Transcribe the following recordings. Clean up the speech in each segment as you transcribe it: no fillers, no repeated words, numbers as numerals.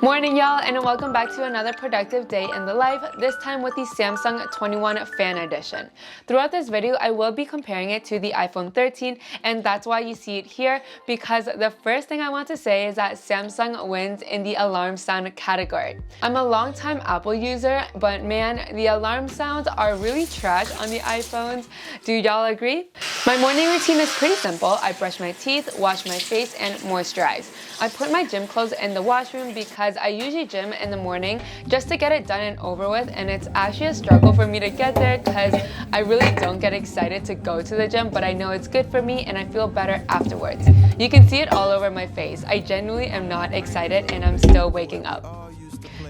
Morning y'all, and welcome back to another productive day in the life, this time with the Samsung S21 Fan Edition. Throughout this video, I will be comparing it to the iPhone 13, and that's why you see it here, because the first thing I want to say is that Samsung wins in the alarm sound category. I'm a longtime Apple user, but man, the alarm sounds are really trash on the iPhones. Do y'all agree? My morning routine is pretty simple. I brush my teeth, wash my face, and moisturize. I put my gym clothes in the washroom because I usually gym in the morning just to get it done and over with, and it's actually a struggle for me to get there because I really don't get excited to go to the gym, but I know it's good for me and I feel better afterwards. You can see it all over my face. I genuinely am not excited and I'm still waking up.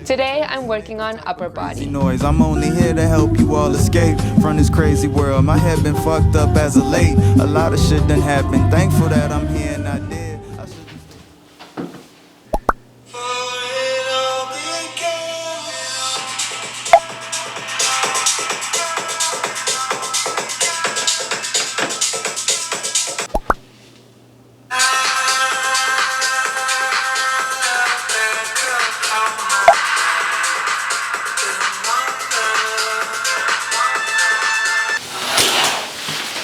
Today, I'm working on upper body. I'm only here to help you all escape from this crazy world. My head been fucked up as of late. A lot of shit done happened. Thankful that I'm here and not dead.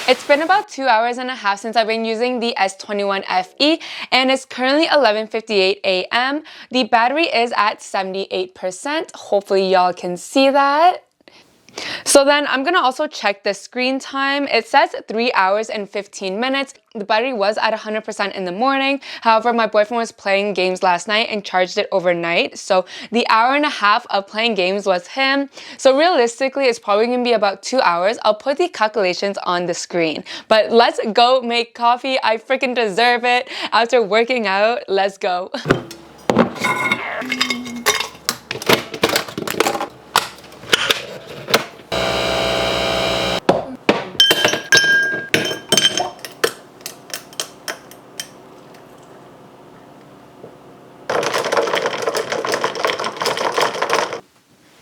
It's been about 2 hours and a half since I've been using the S21 FE, and it's currently 11:58 a.m. The battery is at 78%. Hopefully y'all can see that. So then I'm gonna also check the screen time. It says 3 hours and 15 minutes. The battery was at 100% in the morning. However, my boyfriend was playing games last night and charged it overnight. So the hour and a half of playing games was him. So realistically, it's probably gonna be about 2 hours. I'll put the calculations on the screen. But let's go make coffee. I freaking deserve it. After working out, let's go.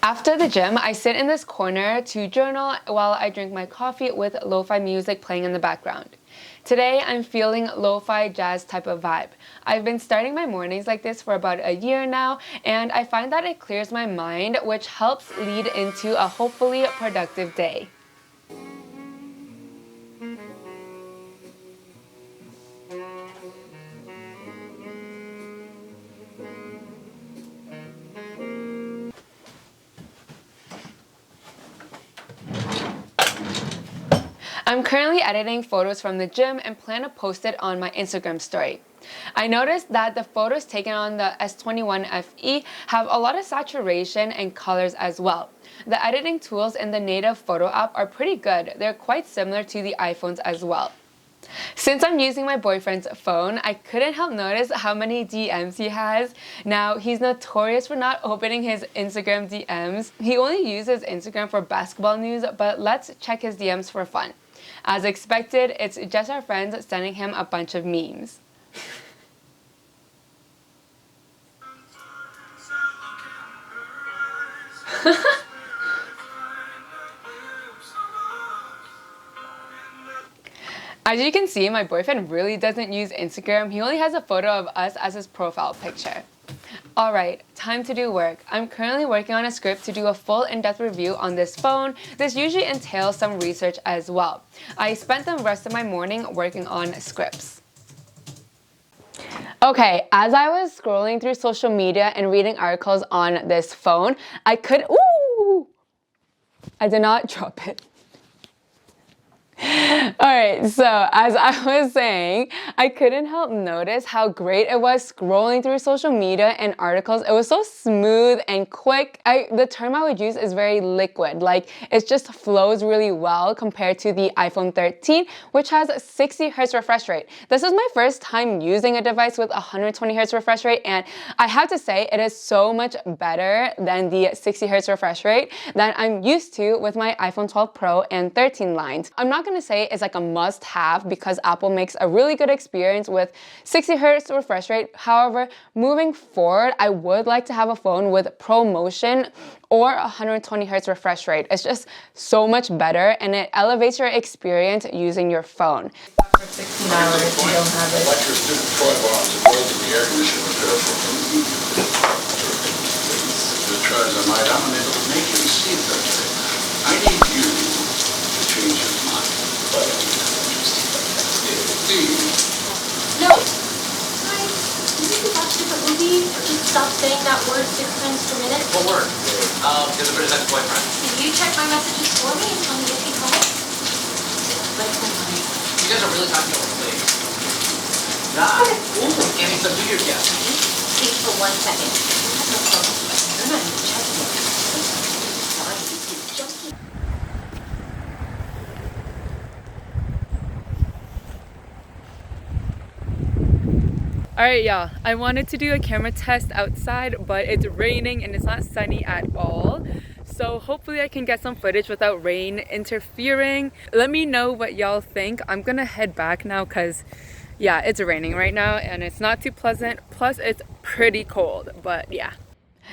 After the gym, I sit in this corner to journal while I drink my coffee with lo-fi music playing in the background. Today, I'm feeling lo-fi jazz type of vibe. I've been starting my mornings like this for about a year now, and I find that it clears my mind, which helps lead into a hopefully productive day. I'm currently editing photos from the gym and plan to post it on my Instagram story. I noticed that the photos taken on the S21 FE have a lot of saturation and colors as well. The editing tools in the native photo app are pretty good. They're quite similar to the iPhones as well. Since I'm using my boyfriend's phone, I couldn't help notice how many DMs he has. Now, he's notorious for not opening his Instagram DMs. He only uses Instagram for basketball news, but let's check his DMs for fun. As expected, it's just our friends sending him a bunch of memes. As you can see, my boyfriend really doesn't use Instagram. He only has a photo of us as his profile picture. Alright, time to do work. I'm currently working on a script to do a full in-depth review on this phone. This usually entails some research as well. I spent the rest of my morning working on scripts. Okay, as I was scrolling through social media and reading articles on this phone, I did not drop it. Alright, so as I was saying, I couldn't help notice how great it was scrolling through social media and articles. It was so smooth and quick. The term I would use is very liquid. Like, it just flows really well compared to the iPhone 13, which has 60 Hz refresh rate. This is my first time using a device with 120 Hz refresh rate, and I have to say it is so much better than the 60 Hz refresh rate that I'm used to with my iPhone 12 Pro and 13 lines. I'm not gonna say it's like a must-have because Apple makes a really good experience with 60 Hz refresh rate. However, moving forward, I would like to have a phone with ProMotion or 120 Hz refresh rate. It's just so much better and it elevates your experience using your phone. For 16 hours, you don't have it. Like your student toy bombs and building the air conditioning repair for because I'm unable to make him see it that way. I need you to change your mind. But I'm not interested like that. Indeed. No. Guys, did you watch different movies? Just stop saying that word 6 times per minute. What word? The other person's ex-boyfriend. Can you check my messages for me and tell me if he called? Like, honey. You guys are really talking over place. God. Ooh, Annie, subdue your guess. Speak for 1 second. You're not even checking it. Fine, you junkie. Alright, y'all, I wanted to do a camera test outside, but it's raining and it's not sunny at all. So hopefully I can get some footage without rain interfering. Let me know what y'all think. I'm gonna head back now because, yeah, it's raining right now and it's not too pleasant. Plus, it's pretty cold, but yeah.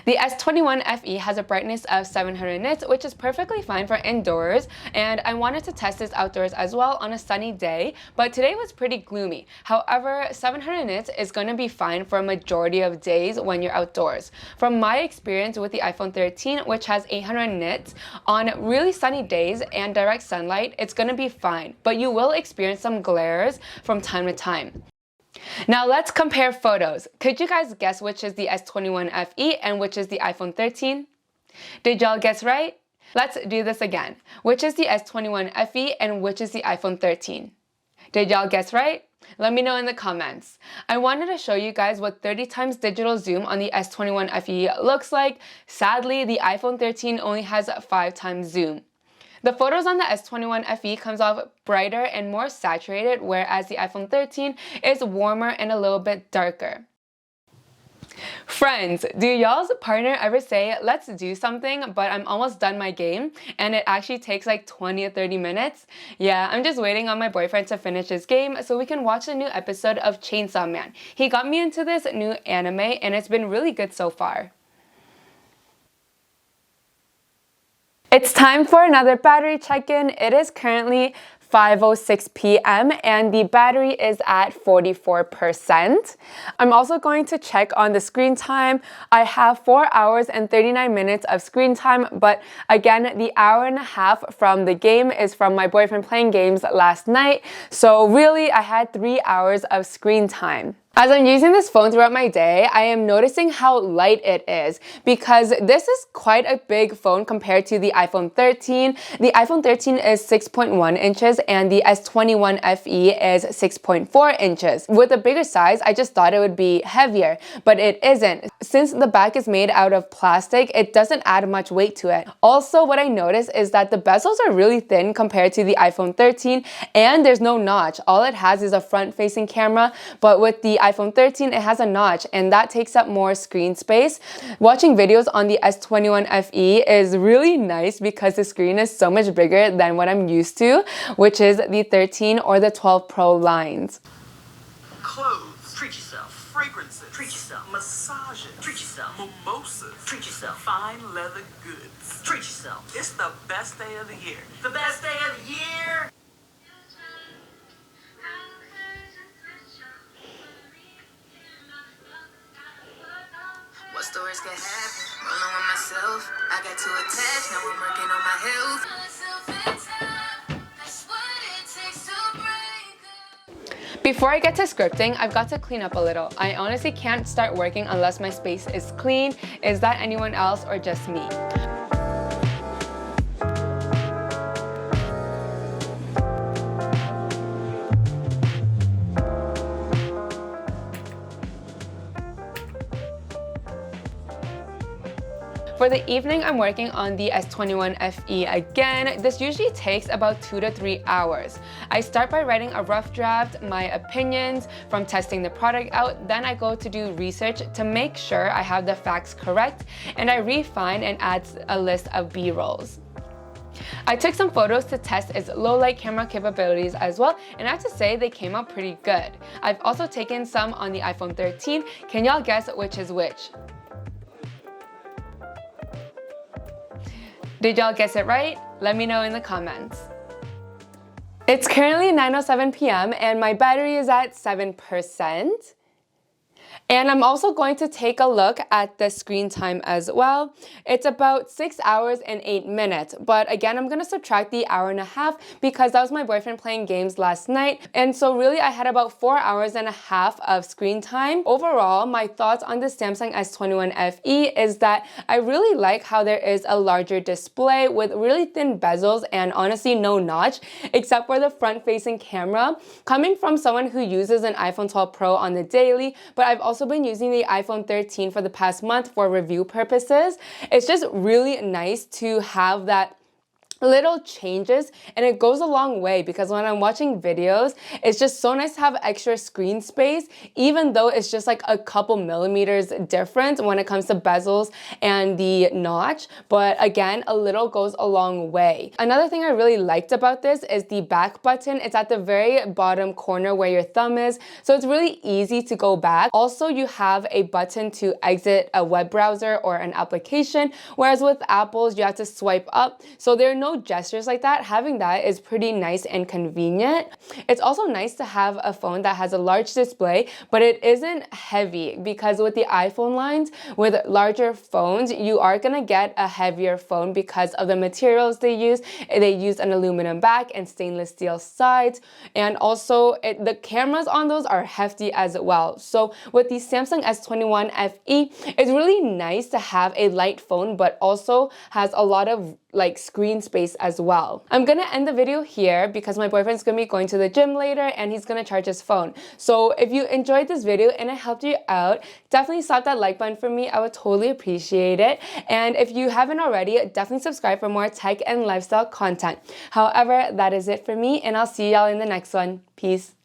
The S21 FE has a brightness of 700 nits, which is perfectly fine for indoors, and I wanted to test this outdoors as well on a sunny day, but today was pretty gloomy. However, 700 nits is going to be fine for a majority of days when you're outdoors. From my experience with the iPhone 13, which has 800 nits, on really sunny days and direct sunlight, it's going to be fine, but you will experience some glares from time to time. Now let's compare photos. Could you guys guess which is the S21 FE and which is the iPhone 13? Did y'all guess right? Let's do this again. Which is the S21 FE and which is the iPhone 13? Did y'all guess right? Let me know in the comments. I wanted to show you guys what 30 times digital zoom on the S21 FE looks like. Sadly, the iPhone 13 only has 5 times zoom. The photos on the S21 FE comes off brighter and more saturated, whereas the iPhone 13 is warmer and a little bit darker. Friends, do y'all's partner ever say, let's do something, but I'm almost done my game, and it actually takes like 20 or 30 minutes? Yeah, I'm just waiting on my boyfriend to finish his game so we can watch a new episode of Chainsaw Man. He got me into this new anime, and it's been really good so far. It's time for another battery check-in. It is currently 5:06 p.m. and the battery is at 44%. I'm also going to check on the screen time. I have 4 hours and 39 minutes of screen time, but again, the hour and a half from the game is from my boyfriend playing games last night. So really, I had 3 hours of screen time. As I'm using this phone throughout my day, I am noticing how light it is because this is quite a big phone compared to the iPhone 13. The iPhone 13 is 6.1 inches and the S21 FE is 6.4 inches. With a bigger size, I just thought it would be heavier, but it isn't. Since the back is made out of plastic, it doesn't add much weight to it. Also, what I noticed is that the bezels are really thin compared to the iPhone 13 and there's no notch. All it has is a front-facing camera, but with the iPhone 13, it has a notch and that takes up more screen space. Watching videos on the S21 FE is really nice because the screen is so much bigger than what I'm used to, which is the 13 or the 12 Pro lines. Clothes. Treat yourself. Fragrances. Treat yourself. Massages. Treat yourself. Mimosas. Treat yourself. Fine leather goods. Treat yourself. It's the best day of the year. The best day of the year! What stories could happen? Rolling with myself. I got too attached. Now I'm working on my health. Before I get to scripting, I've got to clean up a little. I honestly can't start working unless my space is clean. Is that anyone else or just me? For the evening, I'm working on the S21 FE again. This usually takes about 2 to 3 hours. I start by writing a rough draft, my opinions from testing the product out, then I go to do research to make sure I have the facts correct, and I refine and add a list of B-rolls. I took some photos to test its low light camera capabilities as well, and I have to say they came out pretty good. I've also taken some on the iPhone 13. Can y'all guess which is which? Did y'all guess it right? Let me know in the comments. It's currently 9:07 p.m. and my battery is at 7%. And I'm also going to take a look at the screen time as well. It's about 6 hours and 8 minutes. But again, I'm going to subtract the hour and a half because that was my boyfriend playing games last night. And so really I had about 4 hours and a half of screen time. Overall, my thoughts on the Samsung S21 FE is that I really like how there is a larger display with really thin bezels and honestly no notch, except for the front-facing camera. Coming from someone who uses an iPhone 12 Pro on the daily, but I've also been using the iPhone 13 for the past month for review purposes. It's just really nice to have that little changes, and it goes a long way because when I'm watching videos, it's just so nice to have extra screen space, even though it's just like a couple millimeters different when it comes to bezels and the notch. But again, a little goes a long way. Another thing I really liked about this is the back button. It's at the very bottom corner where your thumb is, so it's really easy to go back. Also, you have a button to exit a web browser or an application, whereas with Apple's, you have to swipe up. So there are no gestures like that. Having that is pretty nice and convenient. It's also nice to have a phone that has a large display, but it isn't heavy, because with the iPhone lines, with larger phones, you are gonna get a heavier phone because of the materials they use. They use an aluminum back and stainless steel sides, and also the cameras on those are hefty as well. So with the Samsung S21 FE, it's really nice to have a light phone, but also has a lot of like screen space as well. I'm gonna end the video here because my boyfriend's gonna be going to the gym later and he's gonna charge his phone. So if you enjoyed this video and it helped you out, definitely slap that like button for me. I would totally appreciate it. And if you haven't already, definitely subscribe for more tech and lifestyle content. However, that is it for me, and I'll see y'all in the next one. Peace.